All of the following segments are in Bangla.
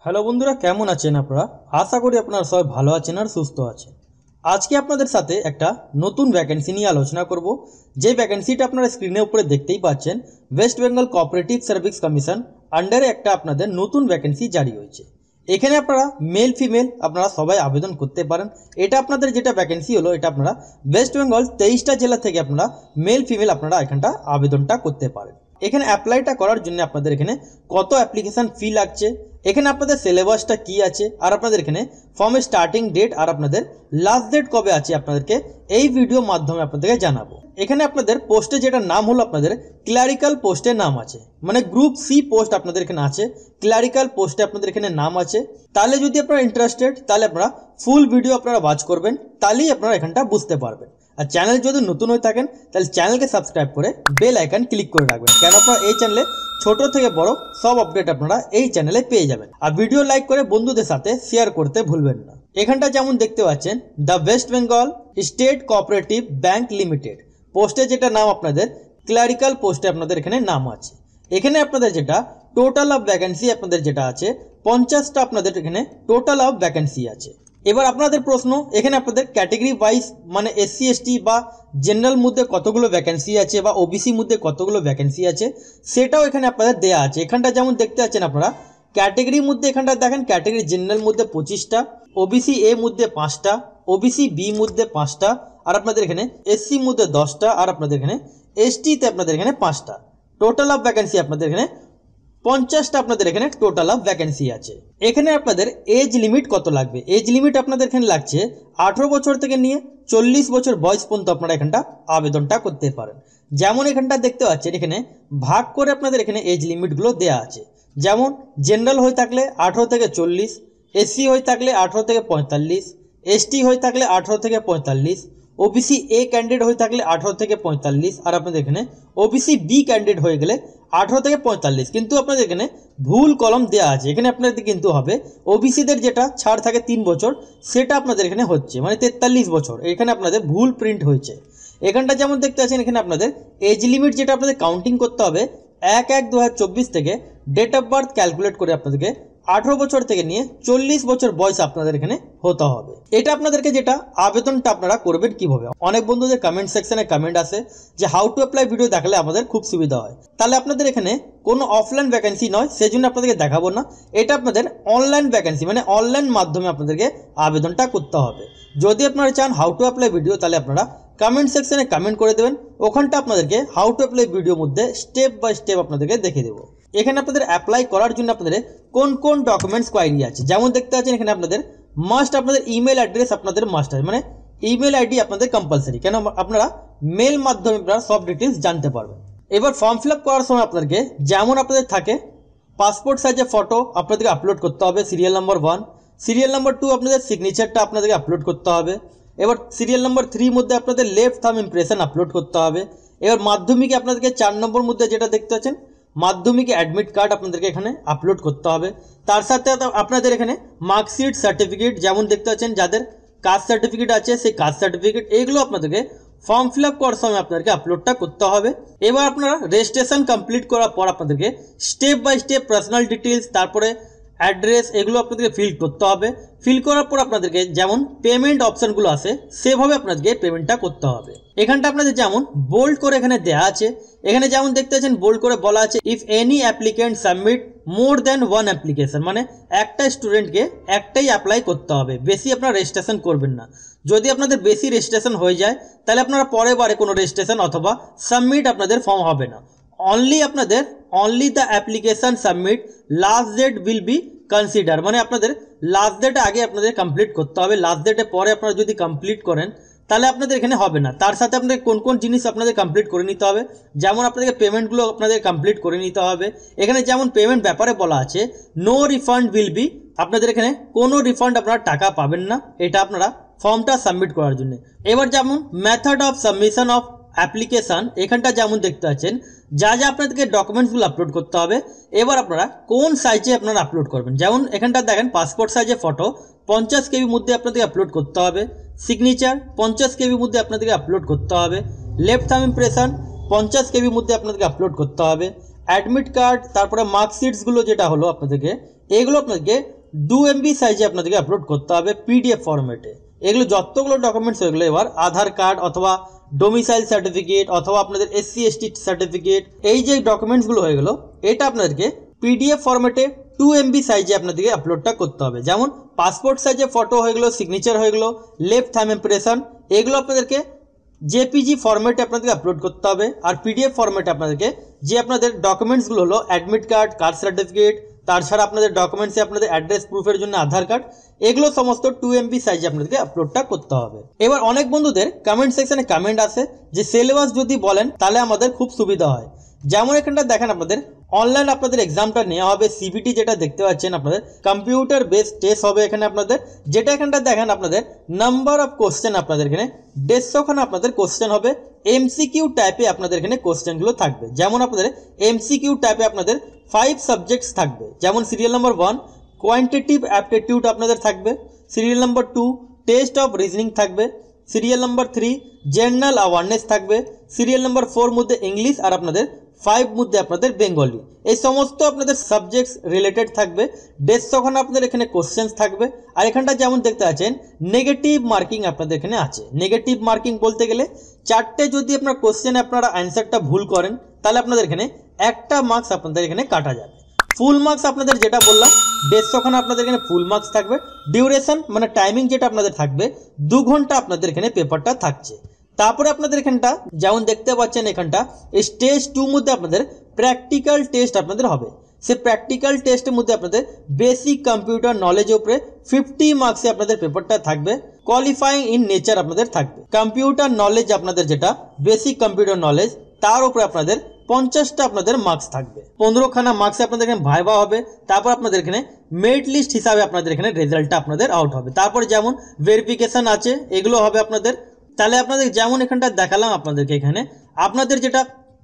হ্যালো বন্ধুরা, কেমন আছেন আপনারা? আশা করি আপনারা সবাই ভালো আছেন আর সুস্থ আছেন। আজকে আপনাদের সাথে একটা নতুন ভ্যাকেন্সি নিয়ে আলোচনা করব। যে ভ্যাকেন্সিটা আপনারা স্ক্রিনের উপরে দেখতেই পাচ্ছেন, West Bengal cooperative service commission আন্ডারে একটা আপনাদের নতুন ভ্যাকেন্সি জারি হয়েছে। এখানে আপনারা মেল ফিমেল আপনারা সবাই আবেদন করতে পারেন। এটা আপনাদের যেটা ভ্যাকেন্সি হলো, এটা আপনারা ওয়েস্ট বেঙ্গল 23টা জেলা থেকে আপনারা মেল ফিমেল আপনারা এখানটা আবেদনটা করতে পারেন। এখানে অ্যাপ্লাইটা করার জন্য আপনাদের এখানে কত অ্যাপ্লিকেশন ফি লাগছে, এখানে আপনাদের সিলেবাসটা কি আছে, আর আপনাদের এখানে ফর্মের স্টার্টিং ডেট আর আপনাদের লাস্ট ডেট কবে আছে আপনাদেরকে এই ভিডিও মাধ্যমে আপনাদেরকে জানাবো। এখানে আপনাদের পোস্টে যেটা নাম হলো আপনাদের ক্লারিক্যাল পোস্টের নাম আছে, মানে গ্রুপ সি পোস্ট আপনাদের এখানে আছে, ক্লারিক্যাল পোস্টে আপনাদের এখানে নাম আছে। তাহলে যদি আপনারা ইন্টারেস্টেড তাহলে আপনারা ফুল ভিডিও আপনারা ওয়াচ করবেন, তাহলেই আপনারা এখানটা বুঝতে পারবেন। আর চ্যানেল যদি নতুন হয়ে থাকেন তাহলে চ্যানেলকে সাবস্ক্রাইব করে বেল আইকন ক্লিক করে রাখবেন, কেন আপনারা এই চ্যানেলে ছোট থেকে বড় সব আপডেট আপনারা এই চ্যানেলে পেয়ে যাবেন। আর ভিডিও লাইক করে বন্ধুদের সাথে শেয়ার করতে ভুলবেন না। এখানটা যেমন দেখতে পাচ্ছেন, the West Bengal state cooperative bank limited পোস্টে যেটা নাম আপনাদের ক্লারিক্যাল পোস্টে আপনাদের এখানে নাম আছে। এখানে আপনাদের যেটা টোটাল অফ ভ্যাকেন্সি আপনাদের যেটা আছে 50টা আপনাদের এখানে টোটাল অফ ভ্যাকেন্সি আছে। এবার আপনাদের প্রশ্ন, এখানে আপনাদের ক্যাটেগরি ওয়াইজ মানে এসসি এসটি বা জেনারেল মধ্যে কতগুলো ভ্যাকেন্সি আছে বা ওবিসি মধ্যে কতগুলো ভ্যাকেন্সি আছে সেটাও এখানে আপনাদের দেয়া আছে। এখানটা যেমন দেখতে পাচ্ছেন আপনারা ক্যাটেগরির মধ্যে এখানটা দেখেন ক্যাটেগরি জেনারেল মধ্যে 25টা, ওবিসি এ মধ্যে 5টা, ওবিসি বি মধ্যে 5টা, আর আপনাদের এখানে এসসি মধ্যে 10টা, আর আপনাদের এখানে এসটিতে আপনাদের এখানে 5টা। টোটাল অফ ভ্যাকেন্সি আপনাদের এখানে 50টা আপনাদের এখানে টোটাল অফ ভ্যাকেন্সি আছে। এখানে আপনাদের এজ লিমিট কত লাগবে, এজ লিমিট আপনাদের এখানে লাগছে 18 বছর থেকে নিয়ে 40 বছর বয়স পর্যন্ত আপনারা এখানটা আবেদনটা করতে পারেন। যেমন এখানটা দেখতে পাচ্ছেন এখানে ভাগ করে আপনাদের এখানে এজ লিমিটগুলো দেওয়া আছে। যেমন জেনারেল হয়ে থাকলে 18 থেকে 40, এসসি হয়ে থাকলে 18 থেকে 45, এসটি হয়ে থাকলে 18 থেকে 45, ওবিসি এ ক্যান্ডিডেট হয়ে থাকলে 18 থেকে 45, আর আপনাদের এখানে ওবিসি বি ক্যান্ডিডেট হয়ে গেলে 18 থেকে 45। কিন্তু আপনাদের এখানে ভুল কলম দেওয়া আছে, এখানে আপনাদের কিন্তু হবে ওবিসিদের যেটা ছাড় থাকে 3 বছর সেটা আপনাদের এখানে হচ্ছে মানে 43 বছর, এখানে আপনাদের ভুল প্রিন্ট হয়েছে। এখানটা যেমন দেখতে পাচ্ছেন এখানে আপনাদের এজ লিমিট যেটা আপনাদের কাউন্টিং করতে হবে 1/1/2024 থেকে ডেট অফ বার্থ ক্যালকুলেট করে আপনাদেরকে 18 বছর থেকে নিয়ে 40 বছর বয়স আপনাদের এখানে হতে হবে। এটা আপনাদেরকে যেটা আবেদনটা আপনারা করবেন কিভাবে, অনেক বন্ধুদের কমেন্ট সেকশনে কমেন্ট আসে যে হাউ টু অ্যাপ্লাই ভিডিও দেখালে আমাদের খুব সুবিধা হয়। তাহলে আপনাদের এখানে কোনো অফলাইন ভ্যাকেন্সি নয়, সেজন্য আপনাদেরকে দেখাবো না। এটা আপনাদের অনলাইন ভ্যাকেন্সি মানে অনলাইন মাধ্যমে আপনাদেরকে আবেদনটা করতে হবে। যদি আপনারা চান হাউ টু অ্যাপ্লাই ভিডিও তাহলে আপনারা কমেন্ট সেকশনে কমেন্ট করে দেবেন, ওখানটা আপনাদেরকে হাউ টু অ্যাপ্লাই ভিডিও মধ্যে স্টেপ বাই স্টেপ আপনাদেরকে দেখে দেবো। এখানে আপনাদের অ্যাপ্লাই করার জন্য আপনাদের কোন কোন ডকুমেন্টস কোয়ারি আছে যেমন দেখতে পাচ্ছেন এখানে আপনাদের মাস্ট আপনাদের ইমেল অ্যাড্রেস আপনাদের মাস্ট আছে, মানে ইমেল আইডি আপনাদের কম্পালসারি, কেন আপনারা মেল মাধ্যমে আপনারা সব ডিটেলস জানতে পারবেন। এবার ফর্ম ফিল আপ করার সময় আপনাদেরকে যেমন আপনাদের থাকে পাসপোর্ট সাইজের ফটো আপনাদেরকে আপলোড করতে হবে সিরিয়াল নাম্বার 1, সিরিয়াল নাম্বার 2 আপনাদের সিগনেচারটা আপনাদেরকে আপলোড করতে হবে। এবার সিরিয়াল নাম্বার 3 মধ্যে আপনাদের লেফট থাম্ব ইমপ্রেশন আপলোড করতে হবে। এবার মাধ্যমিকে আপনাদেরকে 4 নম্বর মধ্যে যেটা দেখতে পাচ্ছেন মাধ্যমিকে অ্যাডমিট কার্ড আপনাদেরকে এখানে আপলোড করতে হবে। তার সাথে আপনাদের এখানে মার্কশিট সার্টিফিকেট যেমন দেখতে পাচ্ছেন যাদের কাস্ট সার্টিফিকেট আছে সেই কাস্ট সার্টিফিকেট এগুলো আপনাদেরকে ফর্ম ফিল আপ করার সময় আপনাদেরকে আপলোডটা করতে হবে। এবার আপনারা রেজিস্ট্রেশন কমপ্লিট করার পর আপনাদেরকে step by step personal details তারপরে অ্যাড্রেস এগুলো আপনাদেরকে ফিল করতে হবে। ফিল করার পর আপনাদেরকে যেমন পেমেন্ট অপশনগুলো আসে সেভাবে আপনাদেরকে পেমেন্টটা করতে হবে। এখানটা আপনাদের যেমন বোল্ড করে এখানে দেওয়া আছে, এখানে যেমন দেখতে পাচ্ছেন বোল্ড করে বলা আছে if any applicant submit more than 1 application, মানে একটা স্টুডেন্টকে একটাই অ্যাপ্লাই করতে হবে, বেশি আপনারা রেজিস্ট্রেশন করবেন না। যদি আপনাদের বেশি রেজিস্ট্রেশন হয়ে যায় তাহলে আপনারা পরের বারে কোনো রেজিস্ট্রেশন অথবা সাবমিট আপনাদের ফর্ম হবে না। Only the application submit last date will be consider, মানে আপনাদের লাস্ট ডেট আগে আপনাদের কমপ্লিট করতে হবে, লাস্ট ডেটে পরে আপনারা যদি কমপ্লিট করেন তাহলে আপনাদের এখানে হবে না। তার সাথে আপনাদের কোন কোন জিনিস আপনাদের কমপ্লিট করে নিতে হবে, যেমন আপনাদেরকে পেমেন্টগুলো আপনাদের কমপ্লিট করে নিতে হবে। এখানে যেমন পেমেন্ট ব্যাপারে বলা আছে নো রিফান্ড উইল বি, আপনাদের এখানে কোনো রিফান্ড আপনারা টাকা পাবেন না, এটা আপনারা ফর্মটা সাবমিট করার জন্য। এবার যেমন method of submission of application এখানটা যেমন দেখতে পাচ্ছেন যা যা আপনাদেরকে ডকুমেন্টসগুলো আপলোড করতে হবে। এবার আপনারা কোন সাইজে আপনারা আপলোড করবেন, যেমন এখানটা দেখেন পাসপোর্ট সাইজে ফটো 50 কেবি মধ্যে আপনাদেরকে আপলোড করতে হবে, সিগনেচার 50 কেবি মধ্যে আপনাদেরকে আপলোড করতে হবে, লেফট থাম্ব ইমপ্রেশন 50 কেবি মধ্যে আপনাদেরকে আপলোড করতে হবে, অ্যাডমিট কার্ড তারপরে মার্কশিটসগুলো যেটা হলো আপনাদেরকে এগুলো আপনাদেরকে 2 MB সাইজে আপনাদেরকে আপলোড করতে হবে PDF ফরম্যাটে। এগুলো যতগুলো ডকুমেন্টস এগুলো এবার আধার কার্ড অথবা ডোমিসাইল সার্টিফিকেট অথবা আপনাদের SC ST সার্টিফিকেট, এই যে ডকুমেন্টসগুলো হয়ে গেলো, এটা আপনাদেরকে PDF ফরম্যাটে 2 MB সাইজে আপনাদেরকে আপলোডটা করতে হবে। যেমন পাসপোর্ট সাইজে ফটো হয়ে গেলো, সিগনেচার হয়ে গেলো, লেফট থাম্ব ইমপ্রেশন, এগুলো আপনাদেরকে JPG ফরম্যাটে আপনাদেরকে আপলোড করতে হবে। আর PDF ফরম্যাটে আপনাদেরকে যে আপনাদের ডকুমেন্টসগুলো হলো অ্যাডমিট কার্ড, কাস্ট সার্টিফিকেট, তাছাড়া আপনাদের ডকুমেন্টসে আপনাদের অ্যাড্রেস প্রুফের জন্য আধার কার্ড, এগুলো সমস্ত 2 MB সাইজে আপনাদেরকে আপলোডটা করতে হবে। এবার অনেক বন্ধুদের কমেন্ট সেকশনে কমেন্ট আসে যে সিলেবাস যদি বলেন তাহলে আমাদের খুব সুবিধা হয়। যেমন এখানটা দেখেন আপনাদের অনলাইন আপনাদের এক্সামটা নেওয়া হবে, CBT যেটা দেখতে পাচ্ছেন আপনাদের কম্পিউটার বেসড টেস্ট হবে এখানে আপনাদের, যেটা এখানটা দেখেন আপনাদের নাম্বার অফ কোশ্চেন আপনাদের এখানে 150খানা আপনাদের কোশ্চেন হবে। MCQ টাইপে আপনাদের এখানে কোশ্চেনগুলো থাকবে। যেমন আপনাদের MCQ টাইপে আপনাদের 5 সাবজেক্টস থাকবে। যেমন সিরিয়াল নাম্বার 1 কোয়ান্টিটিভ অ্যাপটিটিউড আপনাদের থাকবে, serial number 2 test of reasoning থাকবে, সিরিয়াল নাম্বার 3 জেনারেল অ্যাওয়ারনেস থাকবে, সিরিয়াল নাম্বার 4 মধ্যে ইংলিশ, আর আপনাদের 5 মধ্যে আপনাদের বেঙ্গলি। এই সমস্ত আপনাদের সাবজেক্টস রিলেটেড থাকবে। 150খানা আপনাদের এখানে কোশ্চেন্স থাকবে। আর এখানটা যেমন দেখতে পাচ্ছেন নেগেটিভ মার্কিং আপনাদের এখানে আছে। নেগেটিভ মার্কিং বলতে গেলে 4টে যদি আপনার কোশ্চেনে আপনারা অ্যান্সারটা ভুল করেন তাহলে আপনাদের এখানে 1টা মার্কস আপনাদের এখানে কাটা যাবে। ফুল মার্কস আপনাদের যেটা বললাম 150খানা আপনাদের এখানে ফুল মার্কস থাকবে। ডিউরেশন মানে টাইমিং যেটা আপনাদের থাকবে 2 ঘন্টা আপনাদের এখানে পেপারটা থাকছে। তারপরে আপনাদের এখানটা যেমন দেখতে পাচ্ছেন এখানটা স্টেজ 2 মধ্যে আপনাদের প্র্যাকটিক্যাল টেস্ট আপনাদের হবে। সে প্র্যাকটিক্যাল টেস্টের মধ্যে আপনাদের বেসিক কম্পিউটার নলেজের উপরে 50 মার্কসে আপনাদের পেপারটা থাকবে। কোয়ালিফাইং ইন নেচার আপনাদের থাকবে। কম্পিউটার নলেজ আপনাদের যেটা বেসিক কম্পিউটার নলেজ তার উপরে আপনাদের 50টা আপনাদের মার্কস থাকবে। 15খানা মার্কসে আপনাদের এখানে ভাইভা হবে। তারপর আপনাদের এখানে মেরিট লিস্ট হিসাবে আপনাদের এখানে রেজাল্টটা আপনাদের আউট হবে। তারপর যেমন ভেরিফিকেশন আছে এগুলো হবে আপনাদের। তাহলে আপনাদের যেমন এখানটা দেখালাম আপনাদেরকে, এখানে আপনাদের যেটা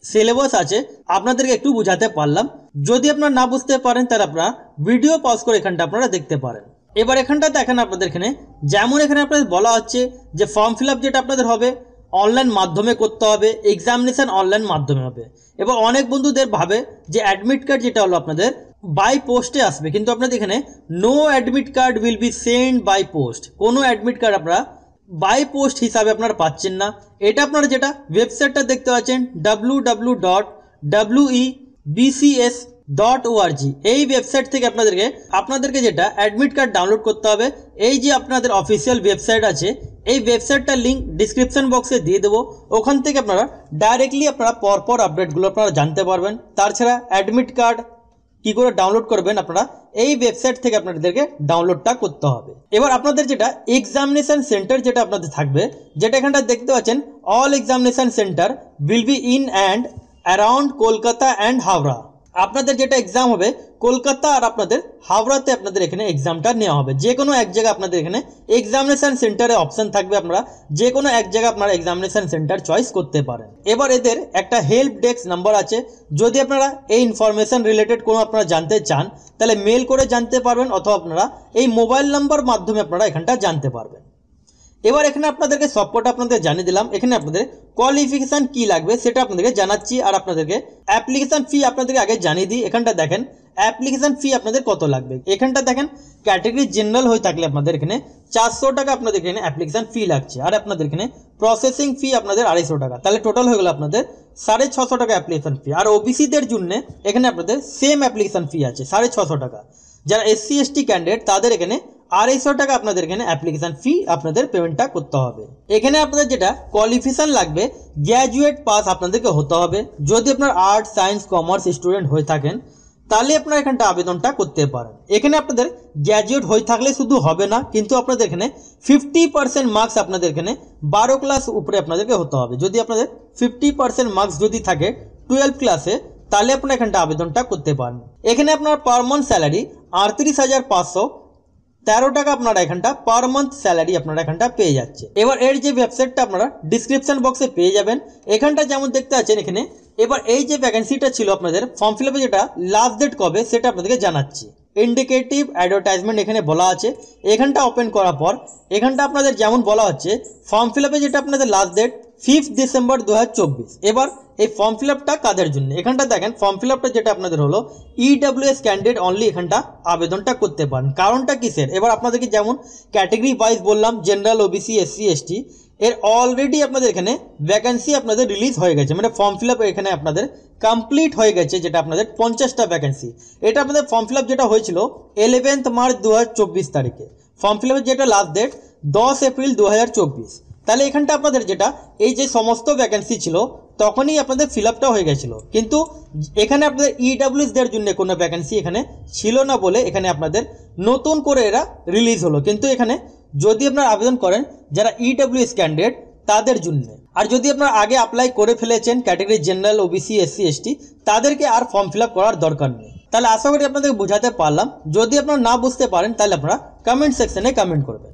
সিলেবাস আছে আপনাদেরকে একটু বুঝাতে পারলাম। যদি আপনারা না বুঝতে পারেন তাহলে আপনারা ভিডিও পজ করে এখানটা আপনারা দেখতে পারেন। এবার এখানটা দেখেন আপনাদের এখানে যেমন এখানে আপনাদের বলা হচ্ছে যে ফর্ম ফিল আপ যেটা আপনাদের হবে অনলাইন মাধ্যমে করতে হবে, এক্সামিনেশন অনলাইন মাধ্যমে হবে। এবার অনেক বন্ধুদের ভাবে যে অ্যাডমিট কার্ড যেটা হলো আপনাদের বাই পোস্টে আসবে, কিন্তু আপনাদের এখানে no admit card will be send by post. কোনো অ্যাডমিট কার্ড আপনারা বাই পোস্ট হিসাবে আপনারা পাচ্ছেন না। এটা আপনারা যেটা ওয়েবসাইটটা দেখতে পাচ্ছেন www.webcs.org, এই ওয়েবসাইট থেকে আপনাদেরকে যেটা অ্যাডমিট কার্ড ডাউনলোড করতে হবে। এই যে আপনাদের অফিসিয়াল ওয়েবসাইট আছে এই ওয়েবসাইটটার লিঙ্ক ডিসক্রিপশন বক্সে দিয়ে দেবো। ওখান থেকে আপনারা ডাইরেক্টলি আপনারা পরপর আপডেটগুলো আপনারা জানতে পারবেন। তাছাড়া অ্যাডমিট কার্ড কি করে ডাউনলোড করবেন আপনারা এই ওয়েবসাইট থেকে আপনাদেরকে ডাউনলোডটা করতে হবে। এবার আপনাদের যেটা এক্সামিনেশন সেন্টার যেটা আপনাদের থাকবে, যেটা এখানটা দেখতে পাচ্ছেন all examination centre will be in and around Kolkata and Howrah. আপনাদের যেটা এক্সাম হবে কলকাতা আর আপনাদের হাওড়াতে আপনাদের এখানে এক্সামটা নেওয়া হবে। যে কোনো এক জায়গায় আপনাদের এখানে এক্সামিনেশন সেন্টারে অপশন থাকবে, আপনারা যে কোনো এক জায়গায় আপনারা এক্সামিনেশন সেন্টার চয়েস করতে পারেন। এবার এদের একটা হেল্প ডেস্ক নাম্বার আছে, যদি আপনারা এই ইনফরমেশন রিলেটেড কোনো আপনারা জানতে চান তাহলে মেল করে জানতে পারবেন, অথবা আপনারা এই মোবাইল নাম্বার মাধ্যমে আপনারা এখানটা জানতে পারবেন। এবার এখানে আপনাদেরকে সবকটা আপনাদের জানিয়ে দিলাম। এখানে আপনাদের কোয়ালিফিকেশান কি লাগবে সেটা আপনাদেরকে জানাচ্ছি, আর আপনাদেরকে অ্যাপ্লিকেশান ফি আপনাদেরকে আগে জানিয়ে দিই। এখানটা দেখেন অ্যাপ্লিকেশান ফি আপনাদের কত লাগবে। এখানটা দেখেন ক্যাটাগরি জেনারেল হয়ে থাকলে আপনাদের এখানে 400 টাকা আপনাদের এখানে অ্যাপ্লিকেশান ফি লাগছে, আর আপনাদের এখানে প্রসেসিং ফি আপনাদের 250 টাকা। তাহলে টোটাল হয়ে গেল আপনাদের 650 টাকা অ্যাপ্লিকেশান ফি। আর ওবিসিদের জন্য এখানে আপনাদের সেম অ্যাপ্লিকেশান ফি আছে 650 টাকা। যারা SC ST ক্যান্ডিডেট তাদের এখানে 250 টাকা আপনাদের এখানে অ্যাপ্লিকেশান ফি আপনাদের পেমেন্টটা করতে হবে। এখানে আপনাদের যেটা কোয়ালিফিকেশন লাগবে গ্র্যাজুয়েট পাস আপনাদেরকে হতে হবে। যদি আপনার আর্টস সায়েন্স কমার্স স্টুডেন্ট হয়ে থাকেন তাহলে আপনারা এখানটা আবেদনটা করতে পারেন। এখানে আপনাদের গ্র্যাজুয়েট হয়ে থাকলে শুধু হবে না, কিন্তু আপনাদের এখানে 50% মার্কস আপনাদের এখানে 12 ক্লাস উপরে আপনাদেরকে হতে হবে। যদি আপনাদের 50% মার্কস যদি থাকে 12 ক্লাসে তাহলে আপনারা এখানটা আবেদনটা করতে পারেন। এখানে আপনার পার মান্থ স্যালারি 38,513 টাকা আপনারা এখানটা পার মান্থ স্যালারি আপনারা এখানটা পেয়ে যাচ্ছে। এবার এর যে ওয়েবসাইটটা আপনারা ডিসক্রিপশন বক্সে পেয়ে যাবেন। এখানটা যেমন দেখতে পাচ্ছেন এখানে এবার এই যে ভ্যাকেন্সিটা ছিল আপনাদের ফর্ম ফিল আপে যেটা লাস্ট ডেট কবে সেটা আপনাদেরকে জানাচ্ছি। ইন্ডিকেটিভ অ্যাডভার্টাইজমেন্ট এখানে বলা আছে। এখানটা ওপেন করার পর এখানটা আপনাদের যেমন বলা হচ্ছে ফর্ম ফিল আপে যেটা আপনাদের লাস্ট ডেট 5 ডিসেম্বর 2024। এবার এই ফর্ম ফিল আপটা কাদের জন্য, এখানটা দেখেন ফর্ম ফিল আপটা যেটা আপনাদের হলো ইডব্লিউএস ক্যান্ডিডেট অনলি এখানটা আবেদনটা করতে পারেন। কারণটা কিসের, এবার আপনাদেরকে যেমন ক্যাটেগরি ওয়াইজ বললাম, জেনারেল, ওবিসি, এসসি, এসটি, এর অলরেডি আপনাদের এখানে ভ্যাকেন্সি আপনাদের রিলিজ হয়ে গেছে, মানে ফর্ম ফিল আপ এখানে আপনাদের কমপ্লিট হয়ে গেছে, যেটা আপনাদের 50টা ভ্যাকেন্সি। এটা আপনাদের ফর্ম ফিল আপ যেটা হয়েছিল 11 মার্চ 2024 তারিখে, ফর্ম ফিল আপের যেটা লাস্ট ডেট 10 এপ্রিল 2024। তাহলে এখানটা আপনাদের যেটা এই যে সমস্ত ভ্যাকেন্সি ছিল তখনই আপনাদের ফিল আপটা হয়ে গেছিলো, কিন্তু এখানে আপনাদের ইডব্লিউএসদের জন্য কোনো ভ্যাকেন্সি এখানে ছিল না বলে এখানে আপনাদের নতুন করে এরা রিলিজ হলো। কিন্তু এখানে যদি আপনারা আবেদন করেন যারা ইডব্লিউএস ক্যান্ডিডেট তাদের জন্য, আর যদি আপনারা আগে অ্যাপ্লাই করে ফেলেছেন category general, OBC, SC, ST, তাদেরকে আর ফর্ম ফিল আপ করার দরকার নেই। তাহলে আশা করি আপনাদের বোঝাতে পারলাম। যদি আপনারা না বুঝতে পারেন তাহলে আপনারা কমেন্ট সেকশনে কমেন্ট করবেন।